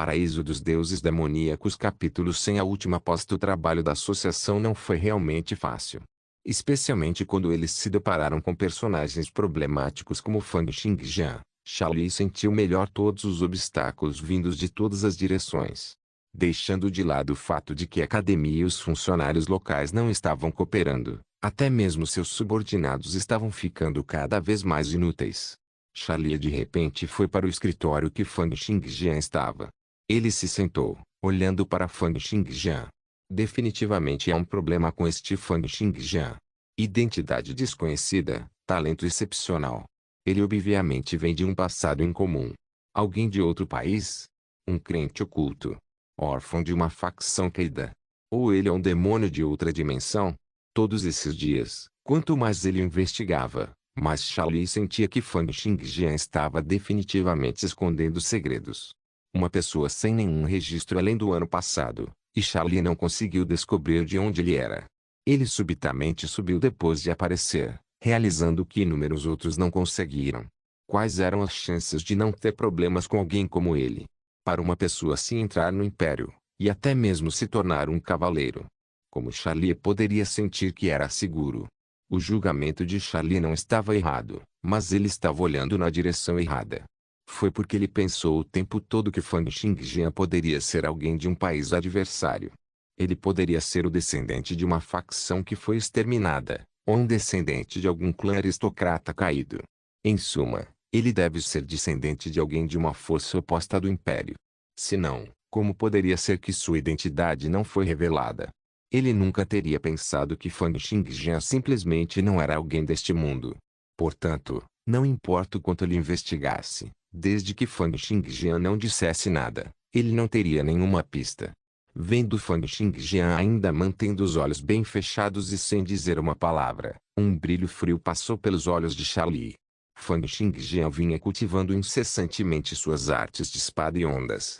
Paraíso dos Deuses Demoníacos capítulo 100. A última posta. O trabalho da associação não foi realmente fácil. Especialmente quando eles se depararam com personagens problemáticos como Fang Xingjian. Charlie sentiu melhor todos os obstáculos vindos de todas as direções. Deixando de lado o fato de que a academia e os funcionários locais não estavam cooperando, até mesmo seus subordinados estavam ficando cada vez mais inúteis. Charlie de repente foi para o escritório que Fang Xingjian estava. Ele se sentou, olhando para Fang Xingjian. Definitivamente há um problema com este Fang Xingjian. Identidade desconhecida, talento excepcional. Ele obviamente vem de um passado incomum. Alguém de outro país? Um crente oculto. Órfão de uma facção caída. Ou ele é um demônio de outra dimensão? Todos esses dias, quanto mais ele investigava, mais Charlie sentia que Fang Xingjian estava definitivamente escondendo segredos. Uma pessoa sem nenhum registro além do ano passado, e Charlie não conseguiu descobrir de onde ele era. Ele subitamente subiu depois de aparecer, realizando o que inúmeros outros não conseguiram. Quais eram as chances de não ter problemas com alguém como ele? Para uma pessoa assim entrar no Império, e até mesmo se tornar um cavaleiro. Como Charlie poderia sentir que era seguro? O julgamento de Charlie não estava errado, mas ele estava olhando na direção errada. Foi porque ele pensou o tempo todo que Fang Xingjian poderia ser alguém de um país adversário. Ele poderia ser o descendente de uma facção que foi exterminada, ou um descendente de algum clã aristocrata caído. Em suma, ele deve ser descendente de alguém de uma força oposta do Império. Se não, como poderia ser que sua identidade não foi revelada? Ele nunca teria pensado que Fang Xingjian simplesmente não era alguém deste mundo. Portanto, não importa o quanto ele investigasse, desde que Fang Xingjian não dissesse nada, ele não teria nenhuma pista. Vendo Fang Xingjian ainda mantendo os olhos bem fechados e sem dizer uma palavra, um brilho frio passou pelos olhos de Charlie. Fang Xingjian vinha cultivando incessantemente suas artes de espada e ondas.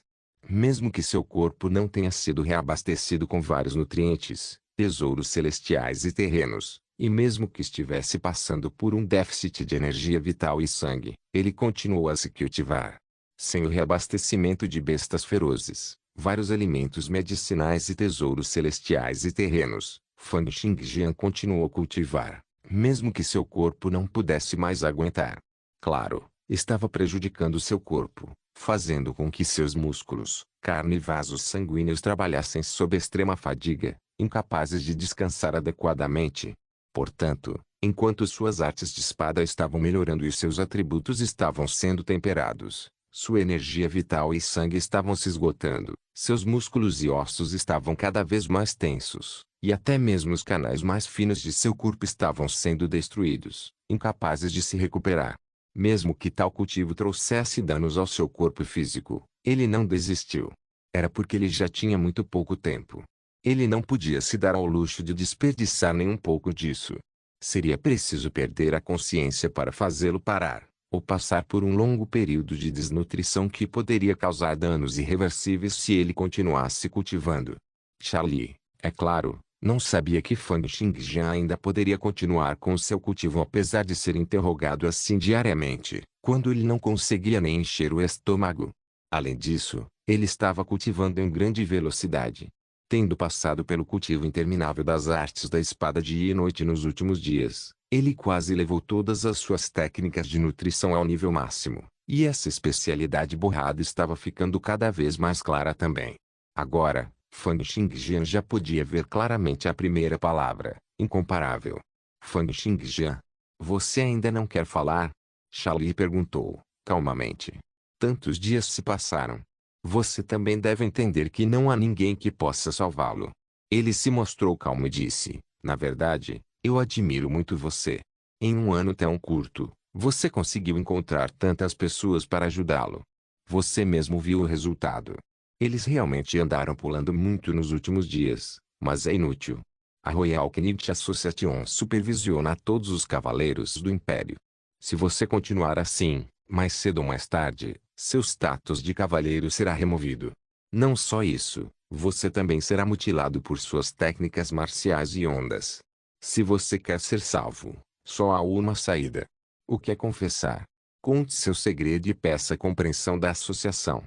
Mesmo que seu corpo não tenha sido reabastecido com vários nutrientes, tesouros celestiais e terrenos, e mesmo que estivesse passando por um déficit de energia vital e sangue, ele continuou a se cultivar. Sem o reabastecimento de bestas ferozes, vários alimentos medicinais e tesouros celestiais e terrenos, Fang Xingjian continuou a cultivar, mesmo que seu corpo não pudesse mais aguentar. Claro, estava prejudicando seu corpo, fazendo com que seus músculos, carne e vasos sanguíneos trabalhassem sob extrema fadiga, incapazes de descansar adequadamente. Portanto, enquanto suas artes de espada estavam melhorando e seus atributos estavam sendo temperados, sua energia vital e sangue estavam se esgotando, seus músculos e ossos estavam cada vez mais tensos, e até mesmo os canais mais finos de seu corpo estavam sendo destruídos, incapazes de se recuperar. Mesmo que tal cultivo trouxesse danos ao seu corpo físico, ele não desistiu. Era porque ele já tinha muito pouco tempo. Ele não podia se dar ao luxo de desperdiçar nem um pouco disso. Seria preciso perder a consciência para fazê-lo parar, ou passar por um longo período de desnutrição que poderia causar danos irreversíveis se ele continuasse cultivando. Charlie, é claro, não sabia que Fang Xingjian ainda poderia continuar com seu cultivo apesar de ser interrogado assim diariamente, quando ele não conseguia nem encher o estômago. Além disso, ele estava cultivando em grande velocidade. Tendo passado pelo cultivo interminável das artes da espada dia e noite nos últimos dias, ele quase levou todas as suas técnicas de nutrição ao nível máximo, e essa especialidade borrada estava ficando cada vez mais clara também. Agora, Fang Xingjian já podia ver claramente a primeira palavra, incomparável. Fang Xingjian. Você ainda não quer falar? Charlie perguntou, calmamente. Tantos dias se passaram. Você também deve entender que não há ninguém que possa salvá-lo. Ele se mostrou calmo e disse, na verdade, eu admiro muito você. Em um ano tão curto, você conseguiu encontrar tantas pessoas para ajudá-lo. Você mesmo viu o resultado. Eles realmente andaram pulando muito nos últimos dias, mas é inútil. A Royal Knight Association supervisiona todos os cavaleiros do Império. Se você continuar assim, mais cedo ou mais tarde, seu status de cavaleiro será removido. Não só isso, você também será mutilado por suas técnicas marciais e ondas. Se você quer ser salvo, só há uma saída. O que é confessar? Conte seu segredo e peça a compreensão da associação.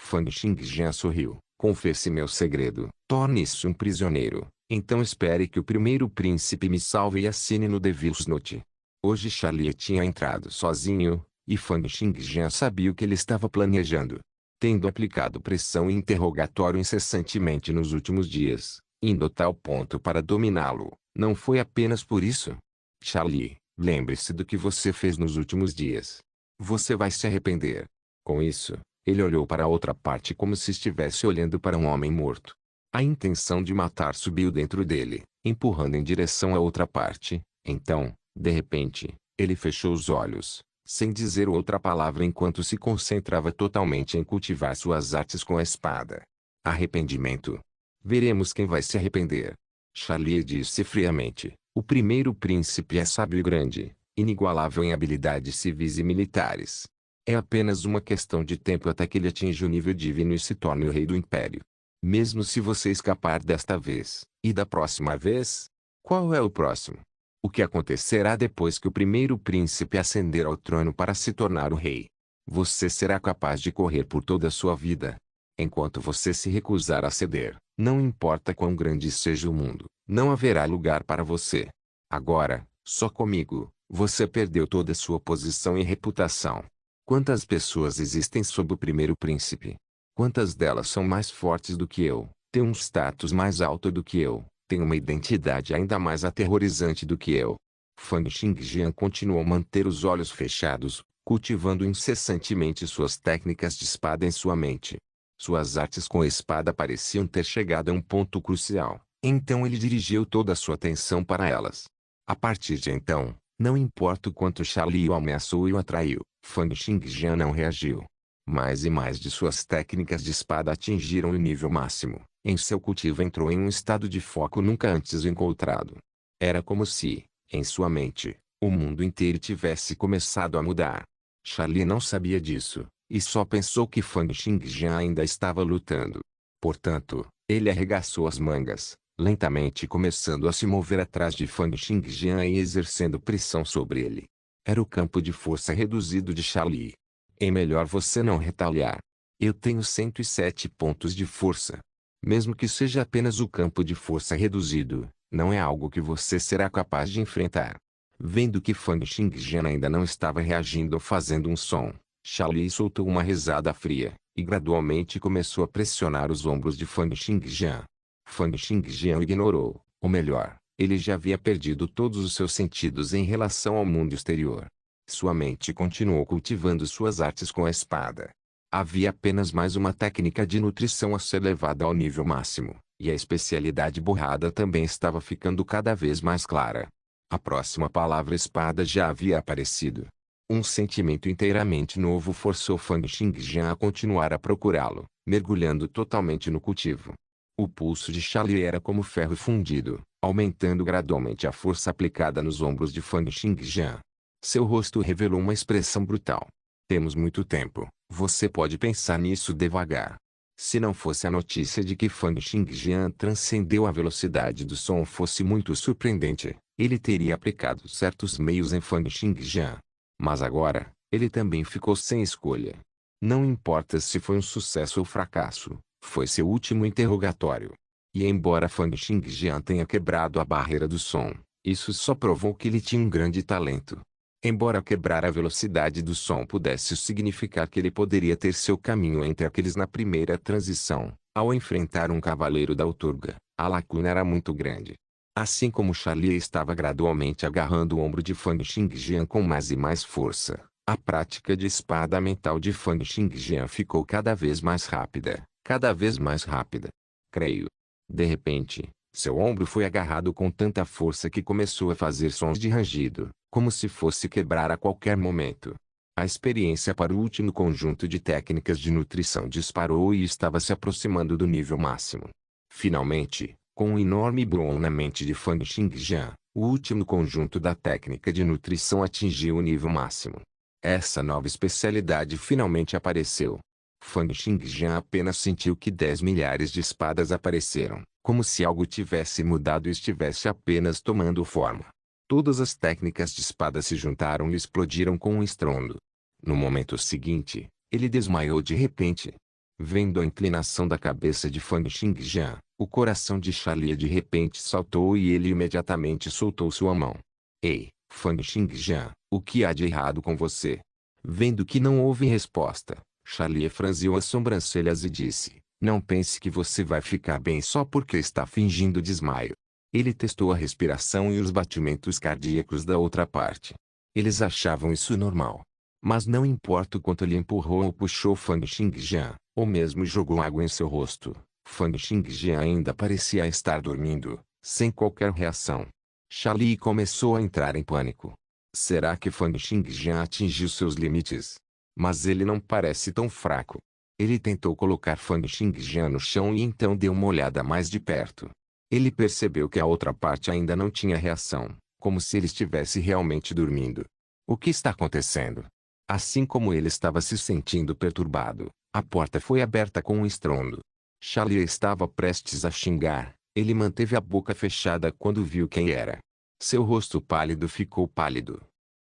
Fang Xingjian sorriu. Confesse meu segredo. Torne-se um prisioneiro. Então espere que o primeiro príncipe me salve e assine no Devil's Note. Hoje Charlie tinha entrado sozinho, e Fang Xingjian sabia o que ele estava planejando. Tendo aplicado pressão e interrogatório incessantemente nos últimos dias, indo a tal ponto para dominá-lo, não foi apenas por isso. Charlie, lembre-se do que você fez nos últimos dias. Você vai se arrepender. Com isso, ele olhou para a outra parte como se estivesse olhando para um homem morto. A intenção de matar subiu dentro dele, empurrando em direção à outra parte. Então, de repente, ele fechou os olhos, sem dizer outra palavra enquanto se concentrava totalmente em cultivar suas artes com a espada. Arrependimento. Veremos quem vai se arrepender. Charlie disse friamente. O primeiro príncipe é sábio e grande, inigualável em habilidades civis e militares. É apenas uma questão de tempo até que ele atinja o nível divino e se torne o rei do império. Mesmo se você escapar desta vez, e da próxima vez? Qual é o próximo? O que acontecerá depois que o primeiro príncipe ascender ao trono para se tornar o rei? Você será capaz de correr por toda a sua vida. Enquanto você se recusar a ceder, não importa quão grande seja o mundo, não haverá lugar para você. Agora, só comigo, você perdeu toda a sua posição e reputação. Quantas pessoas existem sob o primeiro príncipe? Quantas delas são mais fortes do que eu, têm um status mais alto do que eu, têm uma identidade ainda mais aterrorizante do que eu? Fang Xingjian continuou a manter os olhos fechados, cultivando incessantemente suas técnicas de espada em sua mente. Suas artes com a espada pareciam ter chegado a um ponto crucial, então ele dirigiu toda a sua atenção para elas. A partir de então, não importa o quanto Charlie o ameaçou e o atraiu, Fang Xingjian não reagiu. Mais e mais de suas técnicas de espada atingiram o nível máximo. Em seu cultivo entrou em um estado de foco nunca antes encontrado. Era como se, em sua mente, o mundo inteiro tivesse começado a mudar. Charlie não sabia disso, e só pensou que Fang Xingjian ainda estava lutando. Portanto, ele arregaçou as mangas, lentamente começando a se mover atrás de Fang Xingjian e exercendo pressão sobre ele. Era o campo de força reduzido de Charlie. É melhor você não retaliar. Eu tenho 107 pontos de força. Mesmo que seja apenas o campo de força reduzido, não é algo que você será capaz de enfrentar. Vendo que Fang Xingjian ainda não estava reagindo ou fazendo um som, Charlie soltou uma risada fria, e gradualmente começou a pressionar os ombros de Fang Xingjian. Fang Xingjian o ignorou, ou melhor, ele já havia perdido todos os seus sentidos em relação ao mundo exterior. Sua mente continuou cultivando suas artes com a espada. Havia apenas mais uma técnica de nutrição a ser levada ao nível máximo, e a especialidade borrada também estava ficando cada vez mais clara. A próxima palavra espada já havia aparecido. Um sentimento inteiramente novo forçou Fang Xingjian a continuar a procurá-lo, mergulhando totalmente no cultivo. O pulso de Charlie era como ferro fundido, aumentando gradualmente a força aplicada nos ombros de Fang Xingjian. Seu rosto revelou uma expressão brutal. Temos muito tempo, você pode pensar nisso devagar. Se não fosse a notícia de que Fang Xingjian transcendeu a velocidade do som fosse muito surpreendente, ele teria aplicado certos meios em Fang Xingjian. Mas agora, ele também ficou sem escolha. Não importa se foi um sucesso ou fracasso, foi seu último interrogatório. E embora Fang Xingjian tenha quebrado a barreira do som, isso só provou que ele tinha um grande talento. Embora quebrar a velocidade do som pudesse significar que ele poderia ter seu caminho entre aqueles na primeira transição, ao enfrentar um cavaleiro da outorga, a lacuna era muito grande. Assim como Charlie estava gradualmente agarrando o ombro de Fang Xingjian com mais e mais força, a prática de espada mental de Fang Xingjian ficou cada vez mais rápida, cada vez mais rápida. Creio. De repente, seu ombro foi agarrado com tanta força que começou a fazer sons de rangido, como se fosse quebrar a qualquer momento. A experiência para o último conjunto de técnicas de nutrição disparou e estava se aproximando do nível máximo. Finalmente, com um enorme boom na mente de Fang Xingjian, o último conjunto da técnica de nutrição atingiu o nível máximo. Essa nova especialidade finalmente apareceu. Fang Xingjian apenas sentiu que 10 milhares de espadas apareceram, como se algo tivesse mudado e estivesse apenas tomando forma. Todas as técnicas de espada se juntaram e explodiram com um estrondo. No momento seguinte, ele desmaiou de repente. Vendo a inclinação da cabeça de Fang Xingjian, o coração de Charlie de repente saltou e ele imediatamente soltou sua mão. Ei, Fang Xingjian, o que há de errado com você? Vendo que não houve resposta, Charlie franziu as sobrancelhas e disse, não pense que você vai ficar bem só porque está fingindo desmaio. Ele testou a respiração e os batimentos cardíacos da outra parte. Eles achavam isso normal. Mas não importa o quanto ele empurrou ou puxou Fang Xingjian, ou mesmo jogou água em seu rosto, Fang Xingjian ainda parecia estar dormindo, sem qualquer reação. Charlie começou a entrar em pânico. Será que Fang Xingjian atingiu seus limites? Mas ele não parece tão fraco. Ele tentou colocar Fang Xingjian no chão e então deu uma olhada mais de perto. Ele percebeu que a outra parte ainda não tinha reação, como se ele estivesse realmente dormindo. O que está acontecendo? Assim como ele estava se sentindo perturbado, a porta foi aberta com um estrondo. Charlie estava prestes a xingar. Ele manteve a boca fechada quando viu quem era. Seu rosto pálido ficou pálido.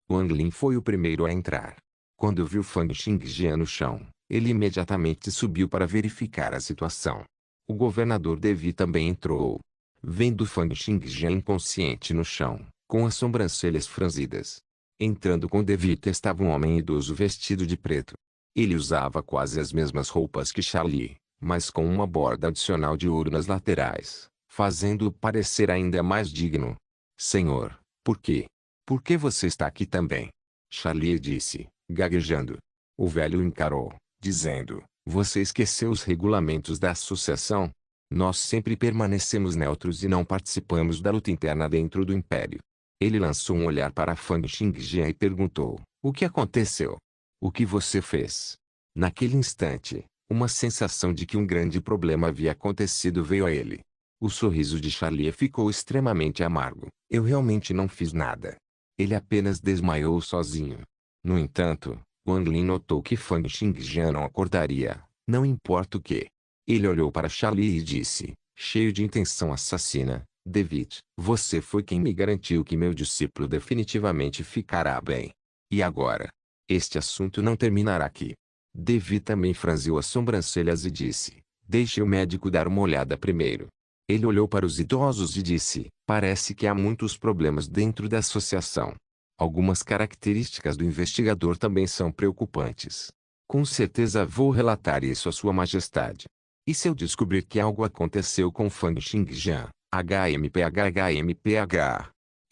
Wang Lin foi o primeiro a entrar. Quando viu Fang Xingjian no chão, ele imediatamente subiu para verificar a situação. O governador Devi também entrou. Vendo Fang Xingjian inconsciente no chão, com as sobrancelhas franzidas. Entrando com Devi estava um homem idoso vestido de preto. Ele usava quase as mesmas roupas que Charlie, mas com uma borda adicional de ouro nas laterais, fazendo-o parecer ainda mais digno. Senhor, por quê? Por que você está aqui também? Charlie disse, gaguejando. O velho o encarou, dizendo, você esqueceu os regulamentos da associação? Nós sempre permanecemos neutros e não participamos da luta interna dentro do Império. Ele lançou um olhar para Fang Xingjian e perguntou, o que aconteceu? O que você fez? Naquele instante, uma sensação de que um grande problema havia acontecido veio a ele. O sorriso de Charlie ficou extremamente amargo. Eu realmente não fiz nada. Ele apenas desmaiou sozinho. No entanto, Wang Lin notou que Fang Xingjian não acordaria, não importa o que. Ele olhou para Charlie e disse, cheio de intenção assassina, David, você foi quem me garantiu que meu discípulo definitivamente ficará bem. E agora? Este assunto não terminará aqui. Devi também franziu as sobrancelhas e disse, deixe o médico dar uma olhada primeiro. Ele olhou para os idosos e disse, parece que há muitos problemas dentro da associação. Algumas características do investigador também são preocupantes. Com certeza vou relatar isso a Sua Majestade. E se eu descobrir que algo aconteceu com Fang Xingjian, HMPH.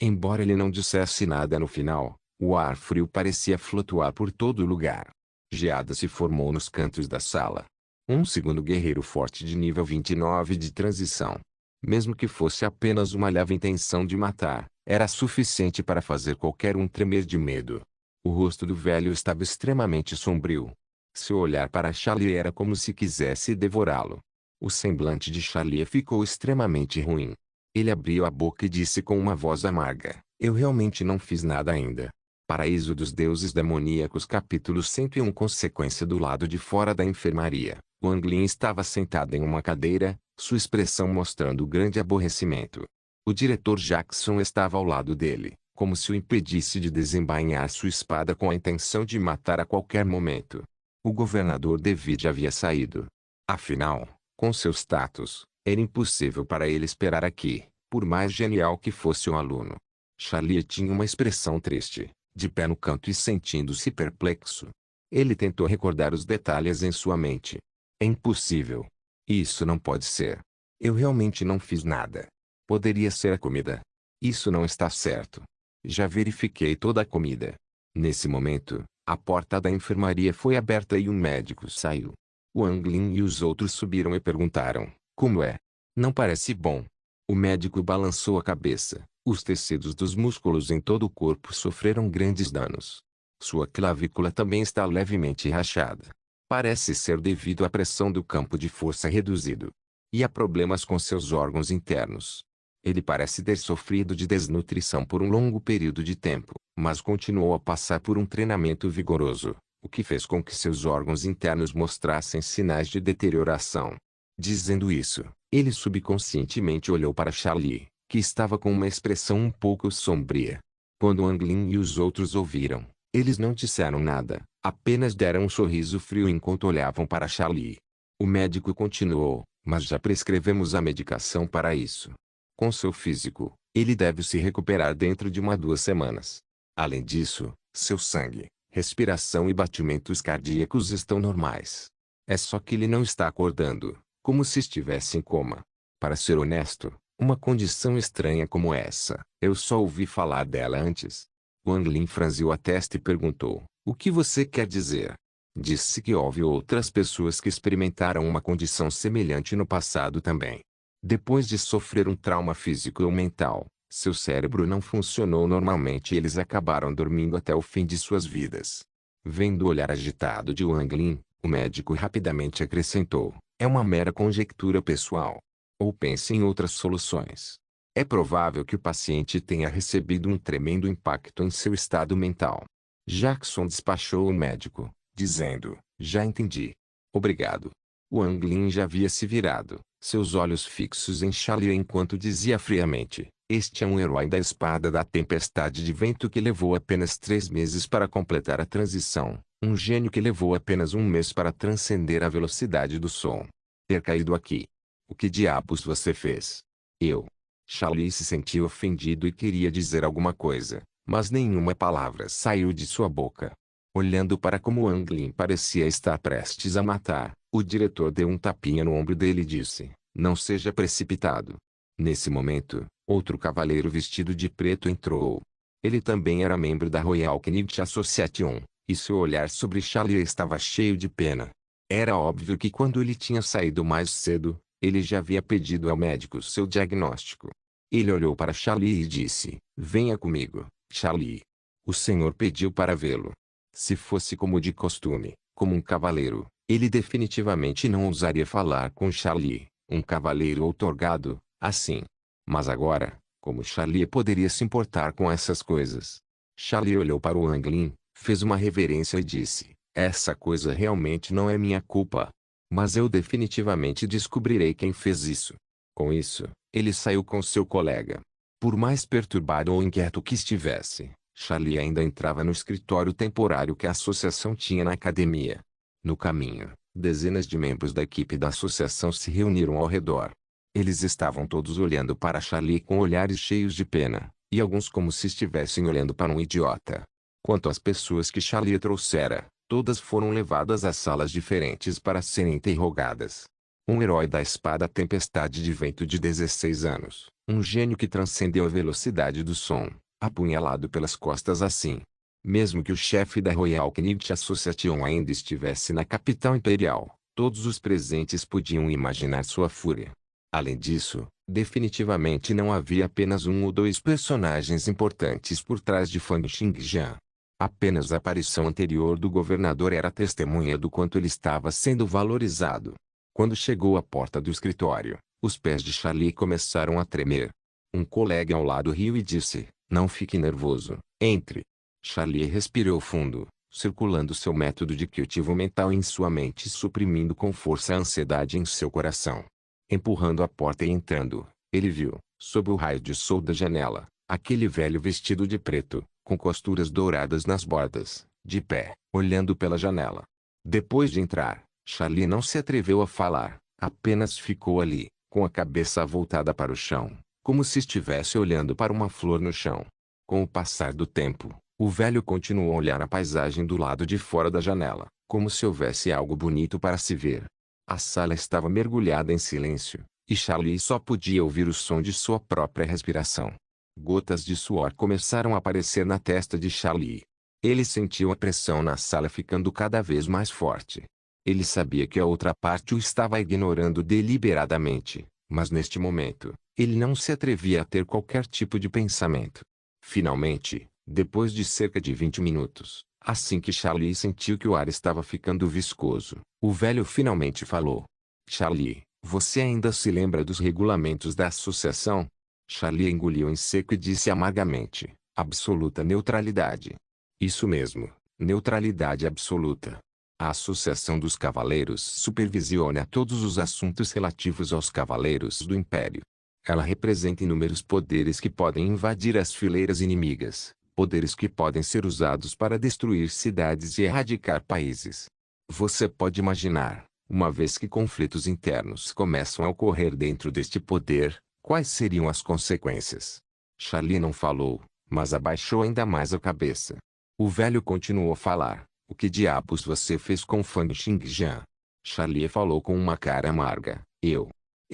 Embora ele não dissesse nada no final, o ar frio parecia flutuar por todo o lugar. Geada se formou nos cantos da sala. Um segundo guerreiro forte de nível 29 de transição. Mesmo que fosse apenas uma leve intenção de matar, era suficiente para fazer qualquer um tremer de medo. O rosto do velho estava extremamente sombrio. Seu olhar para Charlie era como se quisesse devorá-lo. O semblante de Charlie ficou extremamente ruim. Ele abriu a boca e disse com uma voz amarga, eu realmente não fiz nada ainda. Paraíso dos Deuses Demoníacos capítulo 101 Consequência do lado de fora da enfermaria. Wang Lin estava sentado em uma cadeira, sua expressão mostrando grande aborrecimento. O diretor Jackson estava ao lado dele, como se o impedisse de desembainhar sua espada com a intenção de matar a qualquer momento. O governador David havia saído. Afinal, com seu status, era impossível para ele esperar aqui, por mais genial que fosse o aluno. Charlie tinha uma expressão triste, de pé no canto e sentindo-se perplexo. Ele tentou recordar os detalhes em sua mente. É impossível. Isso não pode ser. Eu realmente não fiz nada. Poderia ser a comida. Isso não está certo. Já verifiquei toda a comida. Nesse momento, a porta da enfermaria foi aberta e um médico saiu. Wang Lin e os outros subiram e perguntaram, como é? Não parece bom. O médico balançou a cabeça. Os tecidos dos músculos em todo o corpo sofreram grandes danos. Sua clavícula também está levemente rachada. Parece ser devido à pressão do campo de força reduzido. E há problemas com seus órgãos internos. Ele parece ter sofrido de desnutrição por um longo período de tempo, mas continuou a passar por um treinamento vigoroso, o que fez com que seus órgãos internos mostrassem sinais de deterioração. Dizendo isso, ele subconscientemente olhou para Charlie, que estava com uma expressão um pouco sombria. Quando Wang Lin e os outros ouviram, eles não disseram nada, apenas deram um sorriso frio enquanto olhavam para Charlie. O médico continuou, mas já prescrevemos a medicação para isso. Com seu físico, ele deve se recuperar dentro de 2 semanas. Além disso, seu sangue, respiração e batimentos cardíacos estão normais. É só que ele não está acordando, como se estivesse em coma. Para ser honesto, uma condição estranha como essa, eu só ouvi falar dela antes. Wang Lin franziu a testa e perguntou, o que você quer dizer? Disse que houve outras pessoas que experimentaram uma condição semelhante no passado também. Depois de sofrer um trauma físico ou mental, seu cérebro não funcionou normalmente e eles acabaram dormindo até o fim de suas vidas. Vendo o olhar agitado de Wang Lin, o médico rapidamente acrescentou, é uma mera conjectura pessoal. Ou pense em outras soluções. É provável que o paciente tenha recebido um tremendo impacto em seu estado mental. Jackson despachou o médico, dizendo, já entendi. Obrigado. Wang Lin já havia se virado, seus olhos fixos em Charlie enquanto dizia friamente, este é um herói da espada da tempestade de vento que levou apenas 3 meses para completar a transição, um gênio que levou apenas 1 mês para transcender a velocidade do som. Ter caído aqui. O que diabos você fez? Eu. Charlie se sentiu ofendido e queria dizer alguma coisa, mas nenhuma palavra saiu de sua boca. Olhando para como Wang Lin parecia estar prestes a matar, o diretor deu um tapinha no ombro dele e disse, não seja precipitado. Nesse momento, outro cavaleiro vestido de preto entrou. Ele também era membro da Royal Knight Association, e seu olhar sobre Charlie estava cheio de pena. Era óbvio que quando ele tinha saído mais cedo, ele já havia pedido ao médico seu diagnóstico. Ele olhou para Charlie e disse, venha comigo, Charlie. O senhor pediu para vê-lo. Se fosse como de costume, como um cavaleiro, ele definitivamente não ousaria falar com Charlie, um cavaleiro outorgado, assim. Mas agora, como Charlie poderia se importar com essas coisas? Charlie olhou para o Wang Lin, fez uma reverência e disse, essa coisa realmente não é minha culpa. Mas eu definitivamente descobrirei quem fez isso. Com isso, ele saiu com seu colega. Por mais perturbado ou inquieto que estivesse, Charlie ainda entrava no escritório temporário que a associação tinha na academia. No caminho, dezenas de membros da equipe da associação se reuniram ao redor. Eles estavam todos olhando para Charlie com olhares cheios de pena, e alguns como se estivessem olhando para um idiota. Quanto às pessoas que Charlie trouxera, todas foram levadas a salas diferentes para serem interrogadas. Um herói da espada tempestade de vento de 16 anos, um gênio que transcendeu a velocidade do som, apunhalado pelas costas assim. Mesmo que o chefe da Royal Knight Association ainda estivesse na capital imperial, todos os presentes podiam imaginar sua fúria. Além disso, definitivamente não havia apenas 1 ou 2 personagens importantes por trás de Fang Xingjian. Apenas a aparição anterior do governador era testemunha do quanto ele estava sendo valorizado. Quando chegou à porta do escritório, os pés de Charlie começaram a tremer. Um colega ao lado riu e disse, não fique nervoso, entre. Charlie respirou fundo, circulando seu método de cultivo mental em sua mente e suprimindo com força a ansiedade em seu coração. Empurrando a porta e entrando, ele viu, sob o raio de sol da janela, aquele velho vestido de preto, com costuras douradas nas bordas, de pé, olhando pela janela. Depois de entrar, Charlie não se atreveu a falar, apenas ficou ali, com a cabeça voltada para o chão, como se estivesse olhando para uma flor no chão. Com o passar do tempo, o velho continuou a olhar a paisagem do lado de fora da janela, como se houvesse algo bonito para se ver. A sala estava mergulhada em silêncio, e Charlie só podia ouvir o som de sua própria respiração. Gotas de suor começaram a aparecer na testa de Charlie. Ele sentiu a pressão na sala ficando cada vez mais forte. Ele sabia que a outra parte o estava ignorando deliberadamente, mas neste momento, ele não se atrevia a ter qualquer tipo de pensamento. Finalmente, depois de cerca de 20 minutos, assim que Charlie sentiu que o ar estava ficando viscoso, o velho finalmente falou. Charlie, você ainda se lembra dos regulamentos da associação? Charlie engoliu em seco e disse amargamente, absoluta neutralidade. Isso mesmo, neutralidade absoluta. A Associação dos Cavaleiros supervisiona todos os assuntos relativos aos Cavaleiros do Império. Ela representa inúmeros poderes que podem invadir as fileiras inimigas, poderes que podem ser usados para destruir cidades e erradicar países. Você pode imaginar, Uma vez que conflitos internos começam a ocorrer dentro deste poder, quais seriam as consequências? Charlie não falou, mas abaixou ainda mais a cabeça. O velho continuou a falar. O que diabos você fez com Fang Xingjian? Charlie falou com uma cara amarga. Eu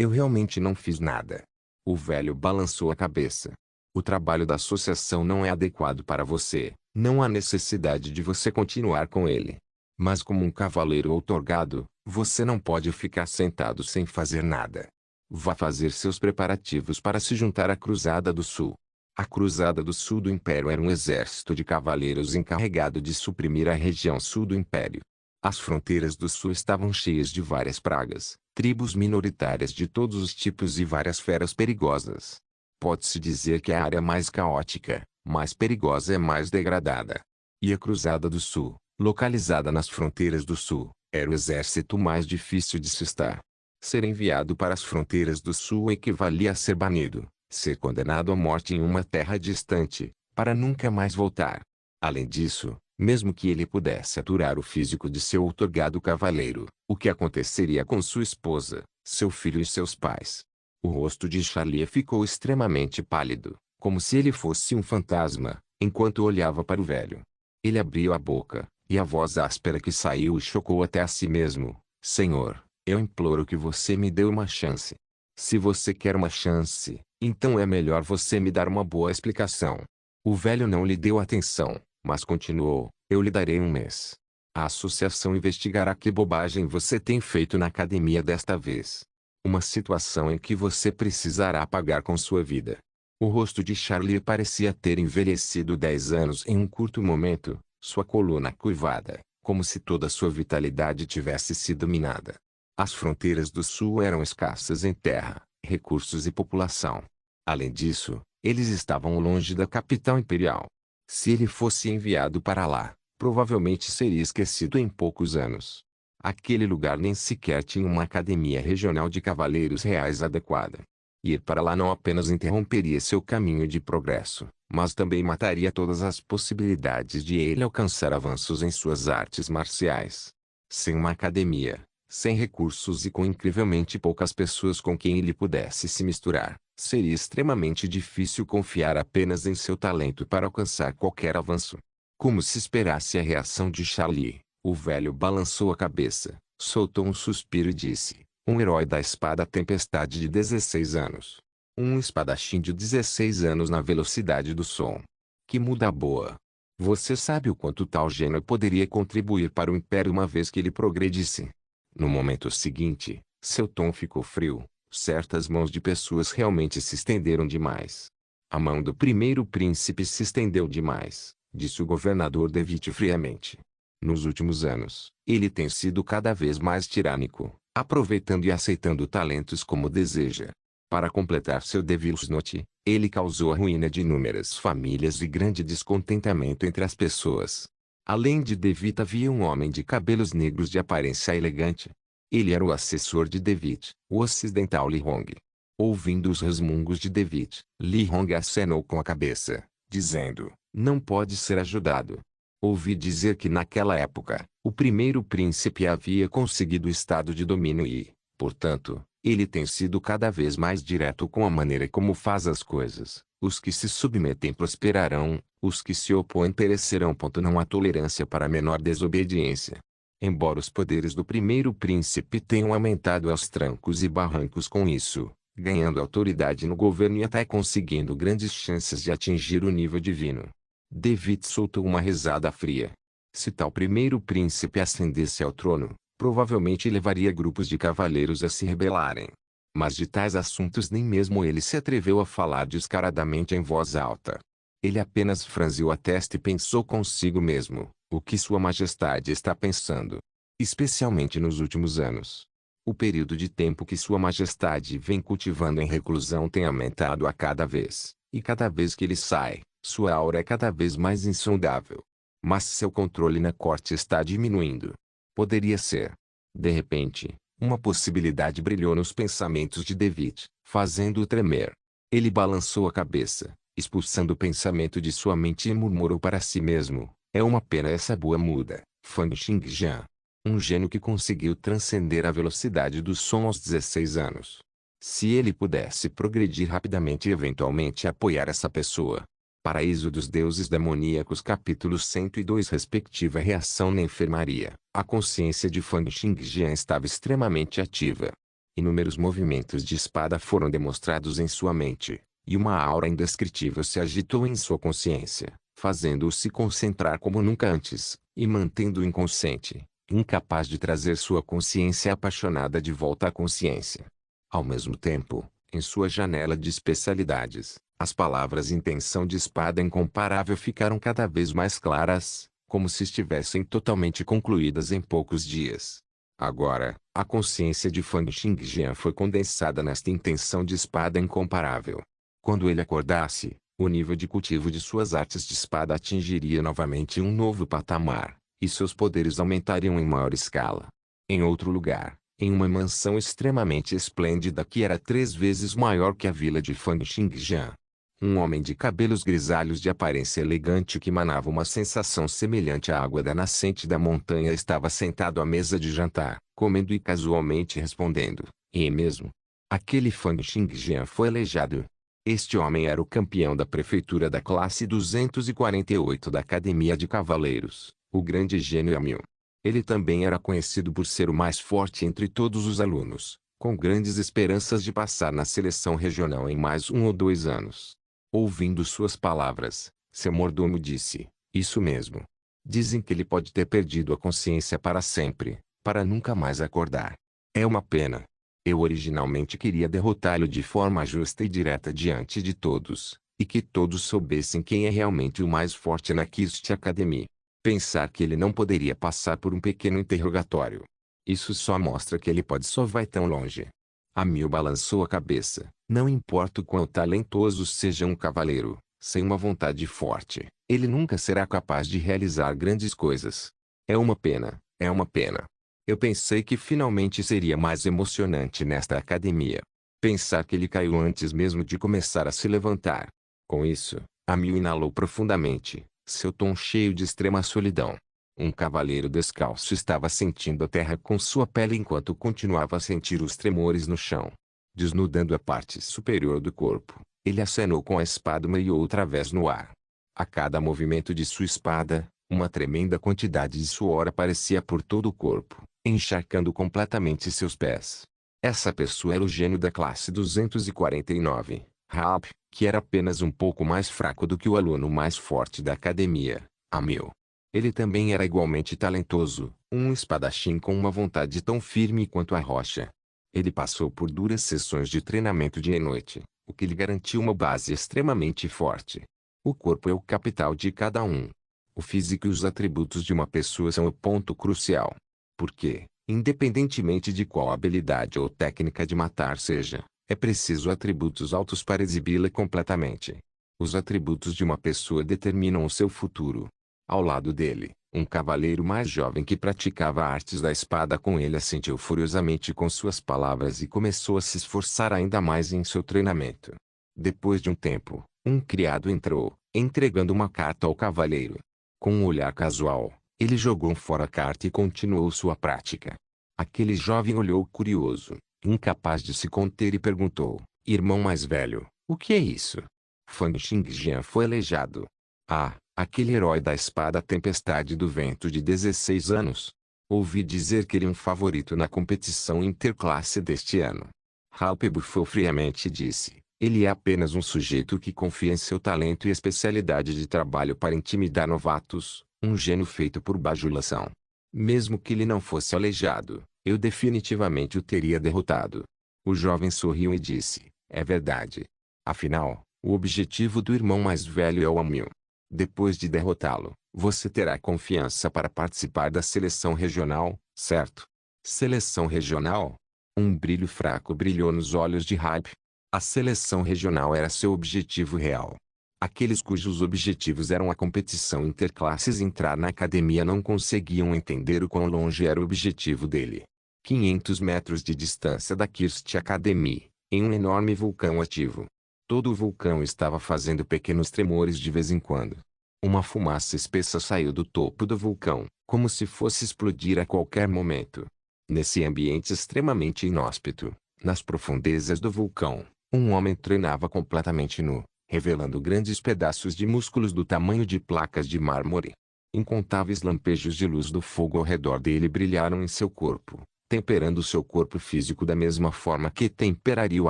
realmente não fiz nada. O velho balançou a cabeça. O trabalho da associação não é adequado para você. Não há necessidade de você continuar com ele. Mas como um cavaleiro outorgado, você não pode ficar sentado sem fazer nada. Vá fazer seus preparativos para se juntar à Cruzada do Sul. A Cruzada do Sul do Império era um exército de cavaleiros encarregado de suprimir a região sul do Império. As fronteiras do sul estavam cheias de várias pragas, tribos minoritárias de todos os tipos e várias feras perigosas. Pode-se dizer que a área mais caótica, mais perigosa e mais degradada. E a Cruzada do Sul, localizada nas fronteiras do sul, era o exército mais difícil de se estar. Ser enviado para as fronteiras do sul equivalia a ser banido, ser condenado à morte em uma terra distante, para nunca mais voltar. Além disso, mesmo que ele pudesse aturar o físico de seu outorgado cavaleiro, o que aconteceria com sua esposa, seu filho e seus pais? O rosto de Charlie ficou extremamente pálido, como se ele fosse um fantasma, enquanto olhava para o velho. Ele abriu a boca, e a voz áspera que saiu o chocou até a si mesmo. Senhor, eu imploro que você me dê uma chance. Se você quer uma chance, então é melhor você me dar uma boa explicação. O velho não lhe deu atenção, mas continuou, eu lhe darei um mês. A associação investigará que bobagem você tem feito na academia desta vez. Uma situação em que você precisará pagar com sua vida. O rosto de Charlie parecia ter envelhecido 10 anos em um curto momento, sua coluna curvada, como se toda sua vitalidade tivesse sido minada. As fronteiras do sul eram escassas em terra, recursos e população. Além disso, eles estavam longe da capital imperial. Se ele fosse enviado para lá, provavelmente seria esquecido em poucos anos. Aquele lugar nem sequer tinha uma academia regional de cavaleiros reais adequada. Ir para lá não apenas interromperia seu caminho de progresso, mas também mataria todas as possibilidades de ele alcançar avanços em suas artes marciais. Sem uma academia, sem recursos e com incrivelmente poucas pessoas com quem ele pudesse se misturar, seria extremamente difícil confiar apenas em seu talento para alcançar qualquer avanço. Como se esperasse a reação de Charlie, o velho balançou a cabeça, soltou um suspiro e disse, um herói da espada tempestade de 16 anos. Um espadachim de 16 anos na velocidade do som. Que muda boa. Você sabe o quanto tal gênio poderia contribuir para o Império uma vez que ele progredisse? No momento seguinte, seu tom ficou frio. Certas mãos de pessoas realmente se estenderam demais. A mão do primeiro príncipe se estendeu demais, disse o governador Devitt friamente. Nos últimos anos, ele tem sido cada vez mais tirânico, aproveitando e aceitando talentos como deseja. Para completar seu Devil's Note, ele causou a ruína de inúmeras famílias e grande descontentamento entre as pessoas. Além de Devitt havia um homem de cabelos negros de aparência elegante. Ele era o assessor de Devitt, o ocidental Li Hong. Ouvindo os resmungos de Devitt, Li Hong acenou com a cabeça, dizendo, não pode ser ajudado. Ouvi dizer que naquela época, o primeiro príncipe havia conseguido o estado de domínio e, portanto, ele tem sido cada vez mais direto com a maneira como faz as coisas. Os que se submetem prosperarão, os que se opõem perecerão. Não há tolerância para a menor desobediência. Embora os poderes do primeiro príncipe tenham aumentado aos trancos e barrancos com isso, ganhando autoridade no governo e até conseguindo grandes chances de atingir o nível divino. Devitt soltou uma risada fria. Se tal primeiro príncipe ascendesse ao trono, provavelmente levaria grupos de cavaleiros a se rebelarem. Mas de tais assuntos nem mesmo ele se atreveu a falar descaradamente em voz alta. Ele apenas franziu a testa e pensou consigo mesmo, o que Sua Majestade está pensando? Especialmente nos últimos anos. O período de tempo que Sua Majestade vem cultivando em reclusão tem aumentado a cada vez, e cada vez que ele sai, sua aura é cada vez mais insondável. Mas seu controle na corte está diminuindo. Poderia ser. De repente, uma possibilidade brilhou nos pensamentos de Devitt, fazendo-o tremer. Ele balançou a cabeça, expulsando o pensamento de sua mente e murmurou para si mesmo, é uma pena essa boa muda, Fang Xingjian. Um gênio que conseguiu transcender a velocidade do som aos 16 anos. Se ele pudesse progredir rapidamente e eventualmente apoiar essa pessoa. Paraíso dos Deuses Demoníacos capítulo 102 respectiva reação na enfermaria. A consciência de Fang Xingjian estava extremamente ativa. Inúmeros movimentos de espada foram demonstrados em sua mente, e uma aura indescritível se agitou em sua consciência, fazendo-o se concentrar como nunca antes, e mantendo-o inconsciente, incapaz de trazer sua consciência apaixonada de volta à consciência. Ao mesmo tempo, em sua janela de especialidades, as palavras intenção de espada incomparável ficaram cada vez mais claras, como se estivessem totalmente concluídas em poucos dias. Agora, a consciência de Fang Xingjian foi condensada nesta intenção de espada incomparável. Quando ele acordasse, o nível de cultivo de suas artes de espada atingiria novamente um novo patamar, e seus poderes aumentariam em maior escala. Em outro lugar, em uma mansão extremamente esplêndida que era 3 vezes maior que a vila de Fang Xingjian, um homem de cabelos grisalhos de aparência elegante que emanava uma sensação semelhante à água da nascente da montanha estava sentado à mesa de jantar, comendo e casualmente respondendo, e mesmo. Aquele Fang Xingjian foi aleijado. Este homem era o campeão da prefeitura da classe 248 da Academia de Cavaleiros, o grande gênio Amil. Ele também era conhecido por ser o mais forte entre todos os alunos, com grandes esperanças de passar na seleção regional em mais 1 ou 2 anos. Ouvindo suas palavras, seu mordomo disse, isso mesmo. Dizem que ele pode ter perdido a consciência para sempre, para nunca mais acordar. É uma pena. Eu originalmente queria derrotá-lo de forma justa e direta diante de todos, e que todos soubessem quem é realmente o mais forte na Kist Academy. Pensar que ele não poderia passar por um pequeno interrogatório. Isso só mostra que ele só vai tão longe. Amil balançou a cabeça. Não importa o quão talentoso seja um cavaleiro, sem uma vontade forte, ele nunca será capaz de realizar grandes coisas. É uma pena, é uma pena. Eu pensei que finalmente seria mais emocionante nesta academia. Pensar que ele caiu antes mesmo de começar a se levantar. Com isso, Amil inalou profundamente, seu tom cheio de extrema solidão. Um cavaleiro descalço estava sentindo a terra com sua pele enquanto continuava a sentir os tremores no chão. Desnudando a parte superior do corpo, ele acenou com a espada uma e outra vez no ar. A cada movimento de sua espada, uma tremenda quantidade de suor aparecia por todo o corpo, encharcando completamente seus pés. Essa pessoa era o gênio da classe 249, Halp, que era apenas um pouco mais fraco do que o aluno mais forte da academia, Amil. Ele também era igualmente talentoso, um espadachim com uma vontade tão firme quanto a rocha. Ele passou por duras sessões de treinamento dia e noite, o que lhe garantiu uma base extremamente forte. O corpo é o capital de cada um. O físico e os atributos de uma pessoa são o ponto crucial. Porque, independentemente de qual habilidade ou técnica de matar seja, é preciso atributos altos para exibi-la completamente. Os atributos de uma pessoa determinam o seu futuro. Ao lado dele, um cavaleiro mais jovem que praticava artes da espada com ele assentiu furiosamente com suas palavras e começou a se esforçar ainda mais em seu treinamento. Depois de um tempo, um criado entrou, entregando uma carta ao cavaleiro. Com um olhar casual, ele jogou fora a carta e continuou sua prática. Aquele jovem olhou curioso, incapaz de se conter e perguntou, irmão mais velho, o que é isso? Fang Xingjian foi aleijado. Ah, aquele herói da espada Tempestade do Vento de 16 anos. Ouvi dizer que ele é um favorito na competição interclasse deste ano. Halp bufou friamente e disse, ele é apenas um sujeito que confia em seu talento e especialidade de trabalho para intimidar novatos, um gênio feito por bajulação. Mesmo que ele não fosse aleijado, eu definitivamente o teria derrotado. O jovem sorriu e disse, é verdade. Afinal, o objetivo do irmão mais velho é o Amil. Depois de derrotá-lo, você terá confiança para participar da seleção regional, certo? Seleção regional? Um brilho fraco brilhou nos olhos de Hype. A seleção regional era seu objetivo real. Aqueles cujos objetivos eram a competição interclasses e entrar na academia não conseguiam entender o quão longe era o objetivo dele. 500 metros de distância da Kirst Academy, em um enorme vulcão ativo. Todo o vulcão estava fazendo pequenos tremores de vez em quando. Uma fumaça espessa saiu do topo do vulcão, como se fosse explodir a qualquer momento. Nesse ambiente extremamente inóspito, nas profundezas do vulcão, um homem treinava completamente nu, revelando grandes pedaços de músculos do tamanho de placas de mármore. Incontáveis lampejos de luz do fogo ao redor dele brilharam em seu corpo, temperando seu corpo físico da mesma forma que temperaria o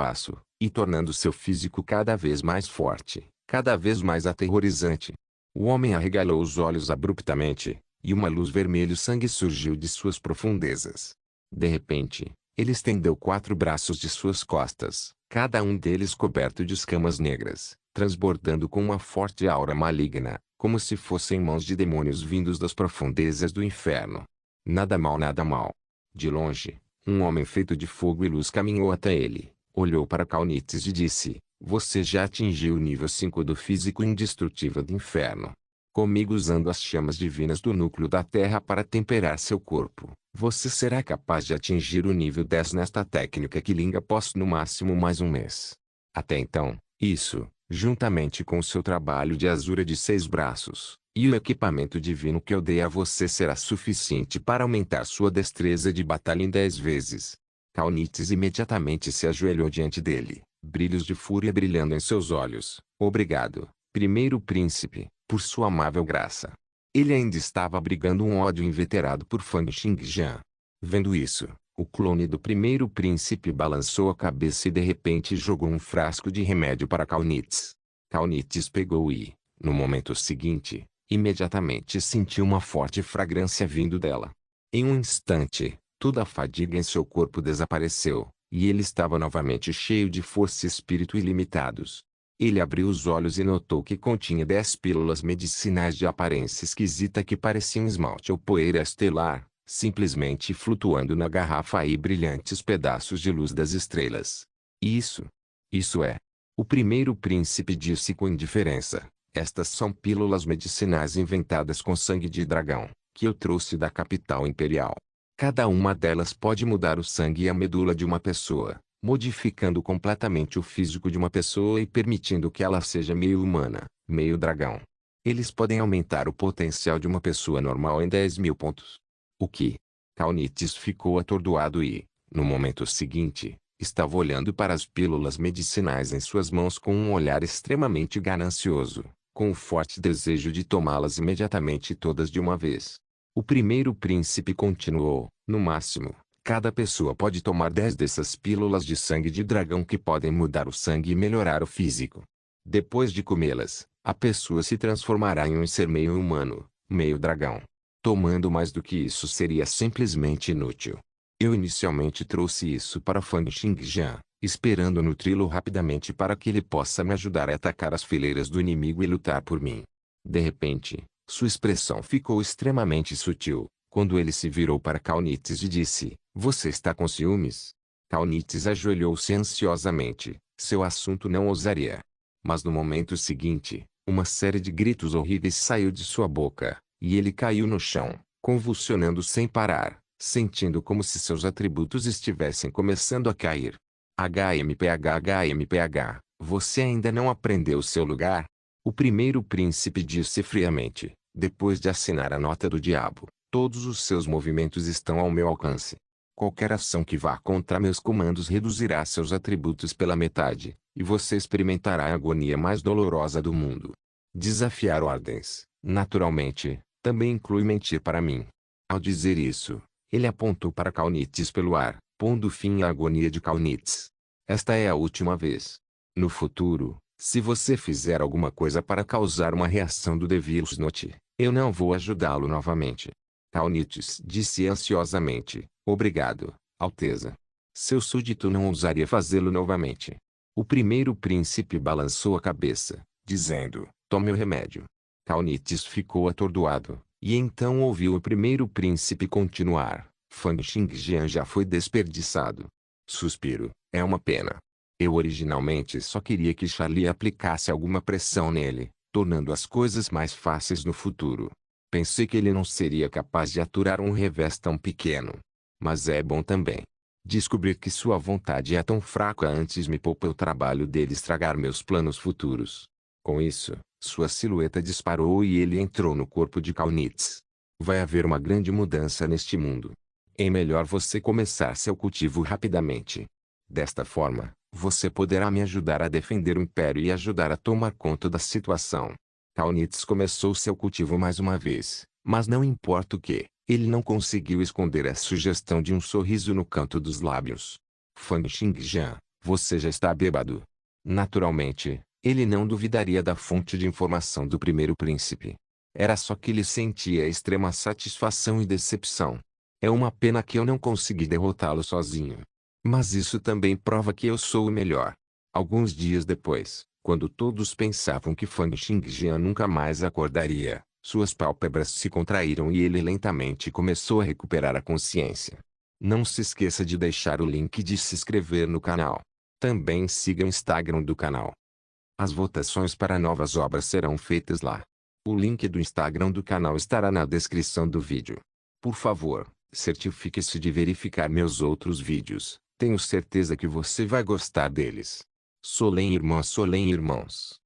aço, e tornando seu físico cada vez mais forte, cada vez mais aterrorizante. O homem arregalou os olhos abruptamente, e uma luz vermelho-sangue surgiu de suas profundezas. De repente, ele estendeu 4 braços de suas costas, cada um deles coberto de escamas negras, transbordando com uma forte aura maligna, como se fossem mãos de demônios vindos das profundezas do inferno. Nada mal, nada mal. De longe, um homem feito de fogo e luz caminhou até ele, olhou para Caunites e disse: "Você já atingiu o nível 5 do físico indestrutível do inferno. Comigo, usando as chamas divinas do núcleo da Terra para temperar seu corpo, você será capaz de atingir o nível 10 nesta técnica que linga após no máximo mais um mês. Até então, isso, juntamente com o seu trabalho de azura de 6 braços, e o equipamento divino que eu dei a você será suficiente para aumentar sua destreza de batalha em 10 vezes. Caunites imediatamente se ajoelhou diante dele, brilhos de fúria brilhando em seus olhos. Obrigado, primeiro príncipe, por sua amável graça. Ele ainda estava abrigando um ódio inveterado por Fang Xingjian. Vendo isso, o clone do primeiro príncipe balançou a cabeça e de repente jogou um frasco de remédio para Caunites. Caunites pegou e, no momento seguinte, imediatamente sentiu uma forte fragrância vindo dela. Em um instante, toda a fadiga em seu corpo desapareceu, e ele estava novamente cheio de força e espírito ilimitados. Ele abriu os olhos e notou que continha 10 pílulas medicinais de aparência esquisita que pareciam esmalte ou poeira estelar, simplesmente flutuando na garrafa e brilhantes pedaços de luz das estrelas. Isso é. O primeiro príncipe disse com indiferença. Estas são pílulas medicinais inventadas com sangue de dragão, que eu trouxe da capital imperial. Cada uma delas pode mudar o sangue e a medula de uma pessoa, modificando completamente o físico de uma pessoa e permitindo que ela seja meio humana, meio dragão. Eles podem aumentar o potencial de uma pessoa normal em 10.000 pontos. O que? Caunites ficou atordoado e, no momento seguinte, estava olhando para as pílulas medicinais em suas mãos com um olhar extremamente ganancioso, com um forte desejo de tomá-las imediatamente todas de uma vez. O primeiro príncipe continuou: no máximo, cada pessoa pode tomar 10 dessas pílulas de sangue de dragão que podem mudar o sangue e melhorar o físico. Depois de comê-las, a pessoa se transformará em um ser meio humano, meio dragão. Tomando mais do que isso seria simplesmente inútil. Eu inicialmente trouxe isso para Fang Xingjian, esperando nutri-lo rapidamente para que ele possa me ajudar a atacar as fileiras do inimigo e lutar por mim. De repente, sua expressão ficou extremamente sutil, quando ele se virou para Caunites e disse: "Você está com ciúmes?" Caunites ajoelhou-se ansiosamente, seu assunto não ousaria. Mas no momento seguinte, uma série de gritos horríveis saiu de sua boca, e ele caiu no chão, convulsionando sem parar, sentindo como se seus atributos estivessem começando a cair. HMPH, você ainda não aprendeu seu lugar? O primeiro príncipe disse friamente, depois de assinar a nota do diabo: "Todos os seus movimentos estão ao meu alcance. Qualquer ação que vá contra meus comandos reduzirá seus atributos pela metade, e você experimentará a agonia mais dolorosa do mundo. Desafiar ordens, naturalmente, também inclui mentir para mim." Ao dizer isso, ele apontou para Caunites pelo ar, pondo fim à agonia de Caunites. Esta é a última vez. No futuro, se você fizer alguma coisa para causar uma reação do Devil's Note, eu não vou ajudá-lo novamente. Caunites disse ansiosamente: "Obrigado, Alteza. Seu súdito não ousaria fazê-lo novamente." O primeiro príncipe balançou a cabeça, dizendo: "Tome o remédio." Caunites ficou atordoado, e então ouviu o primeiro príncipe continuar: "Fang Xingjian já foi desperdiçado." Suspiro: "É uma pena. Eu originalmente só queria que Charlie aplicasse alguma pressão nele, tornando as coisas mais fáceis no futuro. Pensei que ele não seria capaz de aturar um revés tão pequeno. Mas é bom também descobrir que sua vontade é tão fraca, antes me poupa o trabalho dele estragar meus planos futuros." Com isso, sua silhueta disparou e ele entrou no corpo de Caunites. Vai haver uma grande mudança neste mundo. É melhor você começar seu cultivo rapidamente. Desta forma, você poderá me ajudar a defender o império e ajudar a tomar conta da situação. Kaunitz começou seu cultivo mais uma vez, mas não importa o que, ele não conseguiu esconder a sugestão de um sorriso no canto dos lábios. Fang Xingjian, você já está bêbado. Naturalmente, ele não duvidaria da fonte de informação do primeiro príncipe. Era só que ele sentia extrema satisfação e decepção. É uma pena que eu não consegui derrotá-lo sozinho. Mas isso também prova que eu sou o melhor. Alguns dias depois, quando todos pensavam que Fang Xingjian nunca mais acordaria, suas pálpebras se contraíram e ele lentamente começou a recuperar a consciência. Não se esqueça de deixar o link de se inscrever no canal. Também siga o Instagram do canal. As votações para novas obras serão feitas lá. O link do Instagram do canal estará na descrição do vídeo. Por favor, certifique-se de verificar meus outros vídeos. Tenho certeza que você vai gostar deles. Solem irmãos.